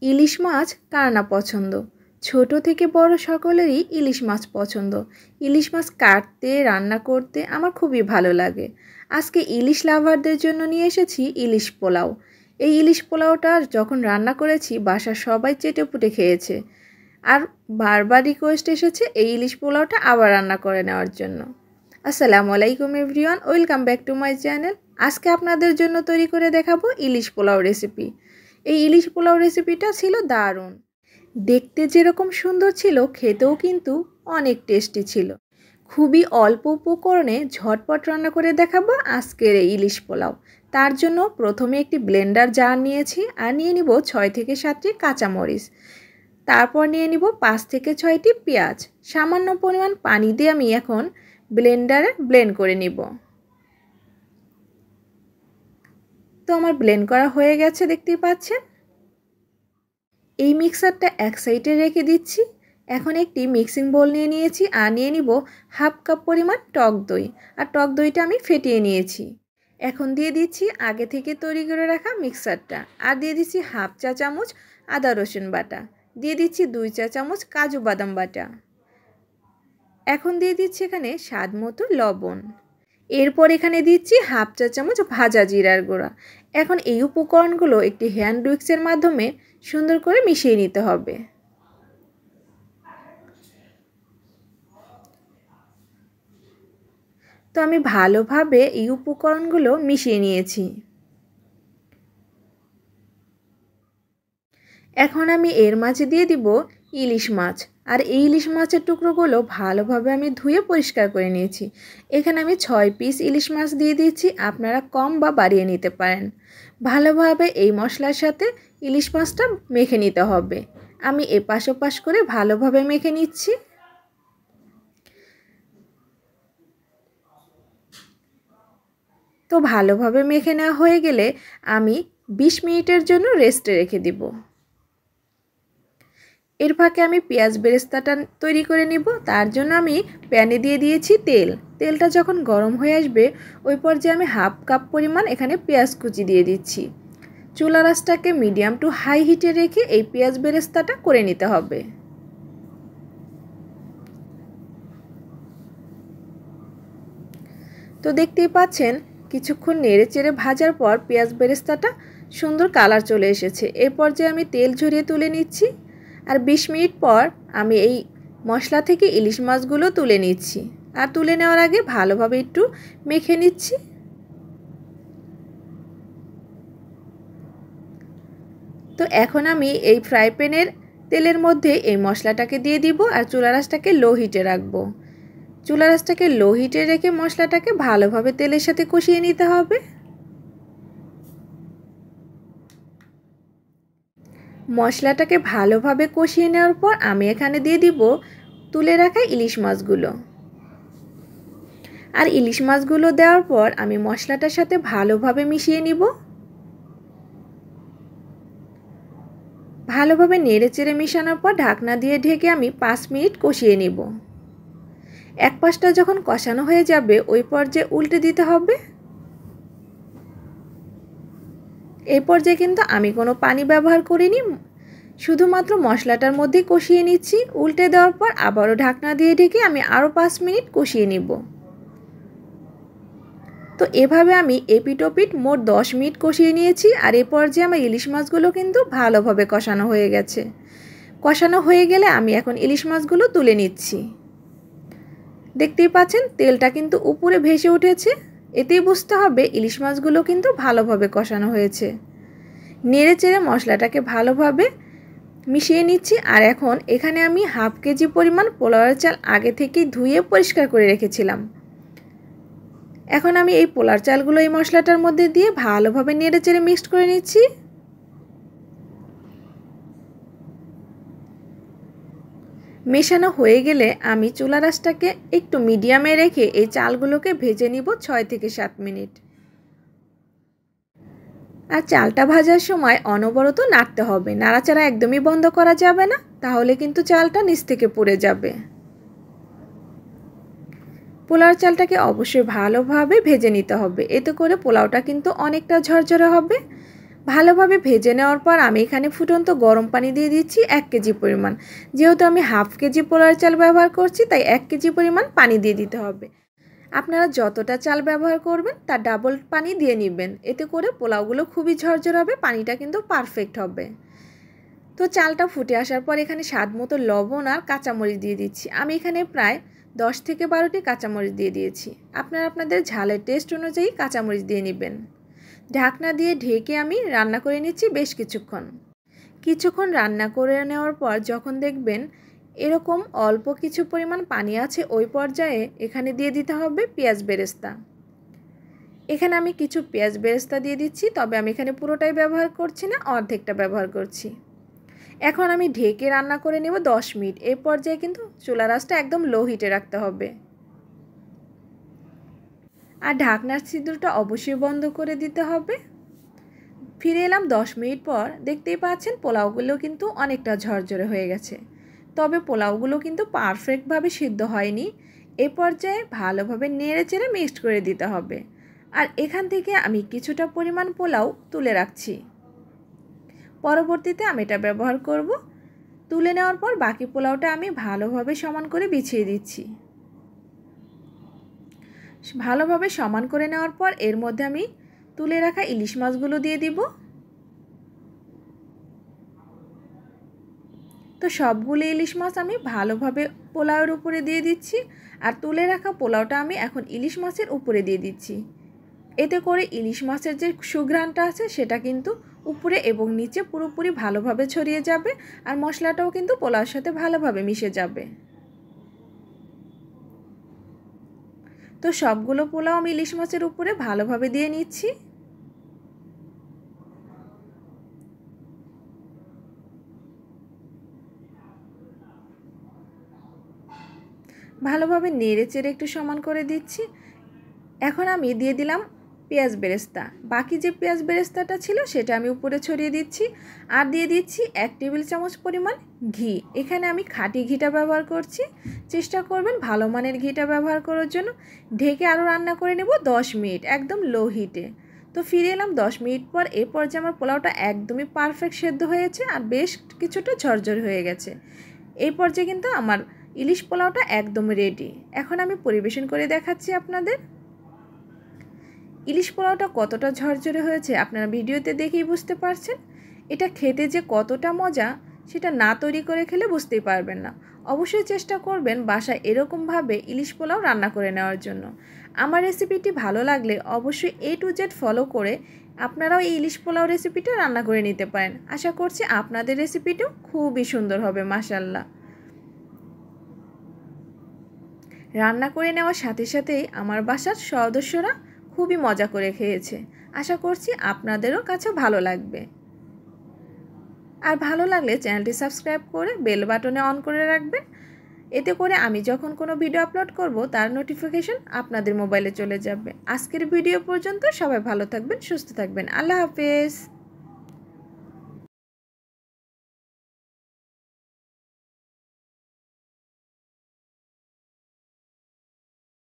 ইলিশ মাছ কার না পছন্দ। ছোট থেকে বড় সকলেরই ইলিশ মাছ পছন্দ। ইলিশ মাছ কাটতে রান্না করতে আমার খুবই ভালো লাগে। আজকে ইলিশ লাভারদের জন্য নিয়ে এসেছি ইলিশ পোলাও। এই ইলিশ পোলাওটা যখন রান্না করেছি বাসার সবাই চেটেপুটে খেয়েছে, আর বারবার রিকোয়েস্ট এসেছে এই ইলিশ পোলাওটা আবার রান্না করে নেওয়ার জন্য। আসসালামু আলাইকুম everyone, welcome back to my channel. আজকে আপনাদের জন্য তৈরি করে দেখাবো ইলিশ পোলাও রেসিপি। এই ইলিশ পোলাও রেসিপিটা ছিল দারুণ। দেখতে যেরকম সুন্দর ছিল, খেতেও কিন্তু অনেক টেস্টি ছিল। খুবই অল্প উপকরণে ঝটপট রান্না করে দেখাবো আজকের এই ইলিশ পোলাও। তার জন্য প্রথমে একটি ব্লেন্ডার জার নিয়েছি, আর নিয়ে নিব 6 থেকে 7টি কাঁচামরিচ। তারপর নিয়ে নিব 5 থেকে 6টি পেঁয়াজ। সামান্য পরিমাণ পানি দিয়ে আমি এখন ব্লেন্ডারে ব্লেন্ড করে নিব। তো আমার ব্লেন্ড করা হয়ে গেছে, দেখতেই পাচ্ছেন। এই মিক্সারটা এক সাইডে রেখে দিচ্ছি। এখন একটি মিক্সিং বোল নিয়ে নিয়েছি, আর নিয়ে নিব হাফ কাপ পরিমাণ টক দই। আর টক দইটা আমি ফেটিয়ে নিয়েছি। এখন দিয়ে দিচ্ছি আগে থেকে তৈরি করে রাখা মিক্সারটা, আর দিয়ে দিচ্ছি হাফ চা চামচ আদা রসুন বাটা, দিয়ে দিচ্ছি 2 চা চামচ কাজু বাদাম বাটা। এখন দিয়ে দিচ্ছি এখানে স্বাদ মতো লবণ। এরপর এখানে দিচ্ছি হাফ চা চামচ ভাজা জিরার গুঁড়া। এখন এই উপকরণগুলো একটি হ্যান্ড উইক্সের মাধ্যমে সুন্দর করে মিশিয়ে নিতে হবে। তো আমি ভালোভাবে এই উপকরণগুলো মিশিয়ে নিয়েছি। এখন আমি এর মাঝে দিয়ে দিব ইলিশ মাছ। আর এই ইলিশ মাছের টুকরোগুলো ভালোভাবে আমি ধুয়ে পরিষ্কার করে নিয়েছি। এখানে আমি 6 পিস ইলিশ মাছ দিয়ে দিচ্ছি, আপনারা কম বা বাড়িয়ে নিতে পারেন। ভালোভাবে এই মশলার সাথে ইলিশ মাছটা মেখে নিতে হবে। আমি এপাশ ওপাশ করে ভালোভাবে মেখে নিচ্ছি। তো ভালোভাবে মেখে নেওয়া হয়ে গেলে আমি 20 মিনিটের জন্য রেস্টে রেখে দিব। এর ফাঁকে আমি পেঁয়াজ বেরেস্তাটা তৈরি করে নিব। তার জন্য আমি প্যানে দিয়ে দিয়েছি তেল। তেলটা যখন গরম হয়ে আসবে ওই পর্যায়ে আমি হাফ কাপ পরিমাণ এখানে পেঁয়াজ কুচি দিয়ে দিচ্ছি। চুলা আঁচটাকে মিডিয়াম টু হাই হিটে রেখে এই পেঁয়াজ বেরেস্তাটা করে নিতে হবে। তো দেখতেই পাচ্ছেন, কিছুক্ষণ নেড়ে চেড়ে ভাজার পর পেঁয়াজ বেরেস্তাটা সুন্দর কালার চলে এসেছে। এই পর্যায়ে আমি তেল ঝরিয়ে তুলে নিচ্ছি। আর 20 মিনিট পর আমি এই মশলা থেকে ইলিশ মাছগুলো তুলে নিচ্ছি। আর তুলে নেওয়ার আগে ভালোভাবে একটু মেখে নিচ্ছি। তো এখন আমি এই ফ্রাই প্যানের তেলের মধ্যে এই মশলাটাকে দিয়ে দিব, আর চুলা আঁচটাকে লো হিটে রাখবো। চুলা আঁচটাকে লো হিটে রেখে মশলাটাকে ভালোভাবে তেলের সাথে কষিয়ে নিতে হবে। মশলাটাকে ভালোভাবে কষিয়ে নেওয়ার পর আমি এখানে দিয়ে দিব তুলে রাখা ইলিশ মাছগুলো। আর ইলিশ মাছগুলো দেওয়ার পর আমি মশলাটার সাথে ভালোভাবে মিশিয়ে নিব। ভালোভাবে নেড়েচেড়ে মেশানোর পর ঢাকনা দিয়ে ঢেকে আমি 5 মিনিট কষিয়ে নিব। এক পাশটা যখন কষানো হয়ে যাবে ওই পর্যায়ে উল্টে দিতে হবে। এই পর্যায়ে কিন্তু আমি কোনো পানি ব্যবহার করিনি, শুধুমাত্র মশলাটার মধ্যেই কষিয়ে নিচ্ছি। উল্টে দেওয়ার পর আবারও ঢাকনা দিয়ে ঢেকে আমি আরও 5 মিনিট কষিয়ে নিব। তো এভাবে আমি এপিট ওপিট মোট 10 মিনিট কষিয়ে নিয়েছি। আর এই পর্যায়ে আমার ইলিশ মাছগুলো কিন্তু ভালোভাবে কষানো হয়ে গেছে। কষানো হয়ে গেলে আমি এখন ইলিশ মাছগুলো তুলে নিচ্ছি। দেখতেই পাচ্ছেন তেলটা কিন্তু উপরে ভেসে উঠেছে। এতেই বুঝতে হবে ইলিশ মাছগুলো কিন্তু ভালোভাবে কষানো হয়েছে। নেড়ে চেড়ে মশলাটাকে ভালোভাবে মিশিয়ে নিচ্ছি। আর এখন এখানে আমি হাফ কেজি পরিমাণ পোলাওয়ের চাল আগে থেকেই ধুয়ে পরিষ্কার করে রেখেছিলাম। এখন আমি এই পোলার চালগুলো এই মশলাটার মধ্যে দিয়ে ভালোভাবে নেড়ে চেড়ে মিক্সড করে নিচ্ছি। মেশানো হয়ে গেলে আমি চুলা আঁচটাকে একটু মিডিয়ামে রেখে এই চালগুলোকে ভেজে নিব 6 থেকে 7 মিনিট। আর চালটা ভাজার সময় অনবরত নাড়তে হবে, নাড়াচাড়া একদমই বন্ধ করা যাবে না, তাহলে কিন্তু চালটা নিচ থেকে পুড়ে যাবে। পোলাওর চালটাকে অবশ্যই ভালোভাবে ভেজে নিতে হবে, এতে করে পোলাওটা কিন্তু অনেকটা ঝরঝরে হবে। ভালোভাবে ভেজে নেওয়ার পর আমি এখানে ফুটন্ত গরম পানি দিয়ে দিচ্ছি 1 কেজি পরিমাণ। যেহেতু আমি হাফ কেজি পোলাওর চাল ব্যবহার করছি তাই 1 কেজি পরিমাণ পানি দিয়ে দিতে হবে। আপনারা যতটা চাল ব্যবহার করবেন তার ডাবল পানি দিয়ে নেবেন, এতে করে পোলাওগুলো খুবই ঝরঝর হবে, পানিটা কিন্তু পারফেক্ট হবে। তো চালটা ফুটে আসার পর এখানে স্বাদ মতো লবণ আর কাঁচামরিচ দিয়ে দিচ্ছি। আমি এখানে প্রায় 10 থেকে 12টি কাঁচামরিচ দিয়ে দিয়েছি। আপনারা আপনাদের ঝালের টেস্ট অনুযায়ী কাঁচামরিচ দিয়ে নেবেন। ঢাকনা দিয়ে ঢেকে আমি রান্না করে নিচ্ছি বেশ কিছুক্ষণ রান্না করে নেওয়ার পর যখন দেখবেন এরকম অল্প কিছু পরিমাণ পানি আছে, ওই পর্যায়ে এখানে দিয়ে দিতে হবে পেঁয়াজ বেরেস্তা। এখানে আমি কিছু পেঁয়াজ বেরেস্তা দিয়ে দিচ্ছি, তবে আমি এখানে পুরোটাই ব্যবহার করছি না, অর্ধেকটা ব্যবহার করছি। এখন আমি ঢেকে রান্না করে নেব 10 মিনিট। এই পর্যায়ে কিন্তু চুলার আঁচটা একদম লো হিটে রাখতে হবে। আর ঢাকনার ছিদ্রটা অবশ্যই বন্ধ করে দিতে হবে। ফিরে এলাম 10 মিনিট পর। দেখতেই পাচ্ছেন পোলাওগুলো কিন্তু অনেকটা ঝরঝরে হয়ে গেছে, তবে পোলাওগুলো কিন্তু পারফেক্টভাবে সিদ্ধ হয়নি। এই পর্যায়ে ভালোভাবে নেড়ে চেড়ে মিক্সড করে দিতে হবে। আর এখান থেকে আমি কিছুটা পরিমাণ পোলাও তুলে রাখছি, পরবর্তীতে আমি এটা ব্যবহার করব। তুলে নেওয়ার পর বাকি পোলাওটা আমি ভালোভাবে সমান করে বিছিয়ে দিচ্ছি। ভালোভাবে সমান করে নেওয়ার পর এর মধ্যে আমি তুলে রাখা ইলিশ মাছগুলো দিয়ে দিব। তো সবগুলো ইলিশ মাছ আমি ভালোভাবে পোলাওয়ের উপরে দিয়ে দিচ্ছি। আর তুলে রাখা পোলাওটা আমি এখন ইলিশ মাছের উপরে দিয়ে দিচ্ছি। এতে করে ইলিশ মাছের যে সুঘ্রাণটা আছে সেটা কিন্তু উপরে এবং নিচে পুরোপুরি ভালোভাবে ছড়িয়ে যাবে, আর মশলাটাও কিন্তু পোলাওর সাথে ভালোভাবে মিশে যাবে। তো সবগুলো পোলাও আমি ইলিশ মাছের উপরে ভালোভাবে দিয়ে নিচ্ছি। ভালোভাবে নেড়ে চেড়ে একটু সমান করে দিচ্ছি। এখন আমি দিয়ে দিলাম পেঁয়াজ বেরেস্তা। বাকি যে পেঁয়াজ বেরেস্তাটা ছিল সেটা আমি উপরে ছড়িয়ে দিচ্ছি। আর দিয়ে দিচ্ছি 1 টেবিল চামচ পরিমাণ ঘি। এখানে আমি খাঁটি ঘিটা ব্যবহার করছি, চেষ্টা করবেন ভালো মানের ঘিটা ব্যবহার করার জন্য। ঢেকে আরও রান্না করে নেব 10 মিনিট একদম লো হিটে। তো ফিরে এলাম 10 মিনিট পর। এ পর্যায়ে আমার পোলাওটা একদমই পারফেক্ট সেদ্ধ হয়েছে আর বেশ কিছুটা ঝরঝর হয়ে গেছে। এই পর্যায়ে কিন্তু আমার ইলিশ পোলাওটা একদম রেডি। এখন আমি পরিবেশন করে দেখাচ্ছি আপনাদের। ইলিশ পোলাওটা কতটা ঝরঝরে হয়েছে আপনারা ভিডিওতে দেখেই বুঝতে পারছেন। এটা খেতে যে কতটা মজা সেটা না তৈরি করে খেলে বুঝতেই পারবেন না। অবশ্যই চেষ্টা করবেন বাসায় এরকমভাবে ইলিশ পোলাও রান্না করে নেওয়ার জন্য। আমার রেসিপিটি ভালো লাগলে অবশ্যই A to Z ফলো করে আপনারাও এই ইলিশ পোলাও রেসিপিটা রান্না করে নিতে পারেন। আশা করছি আপনাদের রেসিপিটাও খুবই সুন্দর হবে মাশাআল্লাহ। রান্না করে নেওয়ার সাথে সাথেই আমার বাসার সদস্যরা খুবই মজা করে খেয়েছে। আশা করছি আপনাদেরও কাছে ভালো লাগবে। আর ভালো লাগলে চ্যানেলটি সাবস্ক্রাইব করে বেল বাটনে অন করে রাখবেন, এতে করে আমি যখন কোনো ভিডিও আপলোড করব তার নোটিফিকেশন আপনাদের মোবাইলে চলে যাবে। আজকের ভিডিও পর্যন্ত সবাই ভালো থাকবেন, সুস্থ থাকবেন। আল্লাহ হাফেজ।